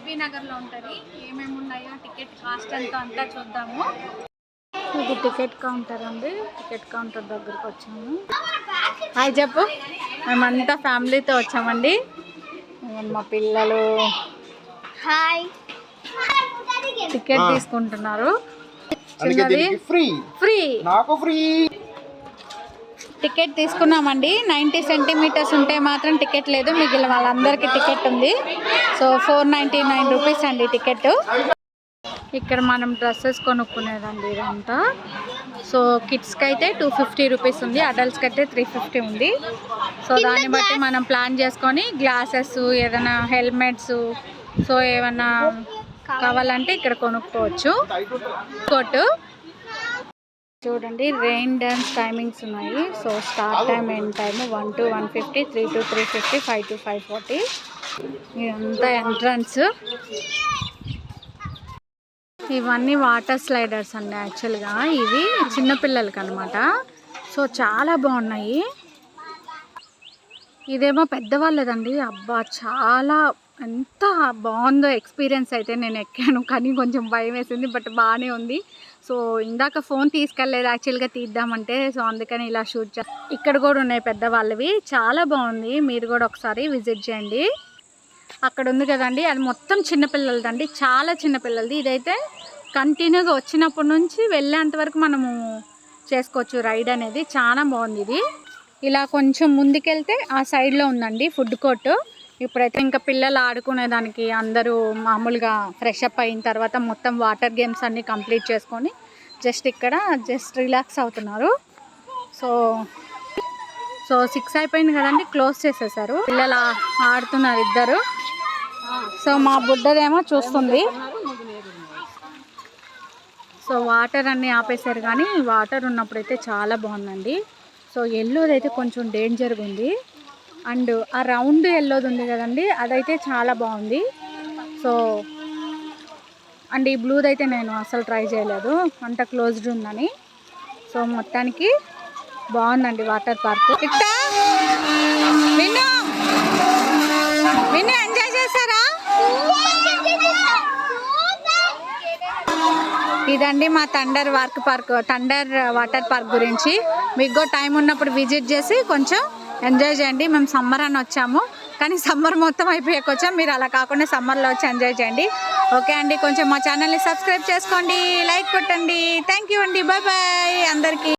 SB నగర్లో ఉంటుంది. ఏమేమి ఉన్నాయో టికెట్ కాస్ట్ అంతా చూద్దాము. ఇది టికెట్ కౌంటర్ అండి. టికెట్ కౌంటర్ దగ్గరకు వచ్చాము. హాయ్ చెప్పు. మేమంతా ఫ్యామిలీతో వచ్చామండి. మా పిల్లలు హాయ్ టికెట్ తీసుకుంటున్నారు. చిన్నది ఫ్రీ టికెట్ తీసుకున్నామండి. 90 సెంటీమీటర్స్ ఉంటే మాత్రం టికెట్ లేదు, మిగిలిన వాళ్ళందరికీ టికెట్ ఉంది. సో 499 రూపీస్ అండి టికెట్. ఇక్కడ మనం డ్రెస్సెస్ కొనుక్కునేదండి ఇదంతా. సో కిడ్స్కి అయితే 250 రూపీస్ ఉంది, అడల్ట్స్కి అయితే 350 ఉంది. సో దాన్ని బట్టి మనం ప్లాన్ చేసుకొని గ్లాసెస్, ఏదైనా హెల్మెట్స్, సో ఏమన్నా కావాలంటే ఇక్కడ కొనుక్కోవచ్చు. కోట్ చూడండి, రెయిన్ డాన్స్ టైమింగ్స్ ఉన్నాయి. So start time end time 1 to 150, 3 to 350, 5 to 540. ఇదంతా ఎంట్రన్స్. ఇవన్నీ వాటర్ స్లైడర్స్ అండి. యాక్చువల్గా ఇవి చిన్నపిల్లలకి అనమాట. సో చాలా బాగున్నాయి. ఇదేమో పెద్దవాళ్ళదండి. అబ్బా చాలా ఎంత బాగుందో ఎక్స్పీరియన్స్. అయితే నేను ఎక్కాను కానీ కొంచెం భయం వేసింది, బట్ బాగానే ఉంది. సో ఇందాక ఫోన్ తీసుకెళ్ళలేదు యాక్చువల్గా తీద్దామంటే, సో అందుకని ఇలా షూట్ చేస్తాను. ఇక్కడ కూడా ఉన్నాయి పెద్దవాళ్ళవి, చాలా బాగుంది. మీరు కూడా ఒకసారి విజిట్ చేయండి. అక్కడ ఉంది కదండి, అది మొత్తం చిన్నపిల్లలదండి, చాలా చిన్నపిల్లలది. ఇదైతే కంటిన్యూగా వచ్చినప్పటి నుంచి వెళ్ళేంత వరకు మనము చేసుకోవచ్చు రైడ్ అనేది. చాలా బాగుంది ఇది. ఇలా కొంచెం ముందుకెళ్తే ఆ సైడ్లో ఉందండి ఫుడ్ కోర్టు. ఇప్పుడైతే ఇంకా పిల్లలు ఆడుకునేదానికి అందరూ మామూలుగా ఫ్రెష్ అప్ అయిన తర్వాత మొత్తం వాటర్ గేమ్స్ అన్నీ కంప్లీట్ చేసుకొని ఇక్కడ రిలాక్స్ అవుతున్నారు. సో 6 అయిపోయింది కదండి, క్లోజ్ చేసేసారు. పిల్లలు ఆడుతున్నారు ఇద్దరు. సో మా బుడ్డదేమో చూస్తుంది. సో వాటర్ అన్నీ ఆపేశారు, కానీ వాటర్ ఉన్నప్పుడైతే చాలా బాగుందండి. సో ఎల్లోది అయితే కొంచెం డేంజర్గా ఉంది. అండ్ ఆ రౌండ్ ఎల్లోది ఉంది కదండి, అదైతే చాలా బాగుంది. సో అండ్ ఈ బ్లూది అయితే నేను అసలు ట్రై చేయలేదు, అంత క్లోజ్డ్ ఉందని. సో మొత్తానికి బాగుందండి వాటర్ పార్క్. విన్ను ఎంజాయ్ చేశారా? ఇదండి మా థండర్ వాటర్ పార్క్ గురించి. మీకు టైం ఉన్నప్పుడు విజిట్ చేసి కొంచెం ఎంజాయ్ చేయండి. మేము సమ్మర్ అని వచ్చాము, కానీ సమ్మర్ మొత్తం అయిపోయాక వచ్చాం. మీరు అలా కాకుండా సమ్మర్లో వచ్చి ఎంజాయ్ చేయండి. ఓకే అండి, కొంచెం మా ఛానల్ని సబ్స్క్రైబ్ చేసుకోండి, లైక్ కొట్టండి. థ్యాంక్ యూ అండి, బాయ్ బాయ్ అందరికీ.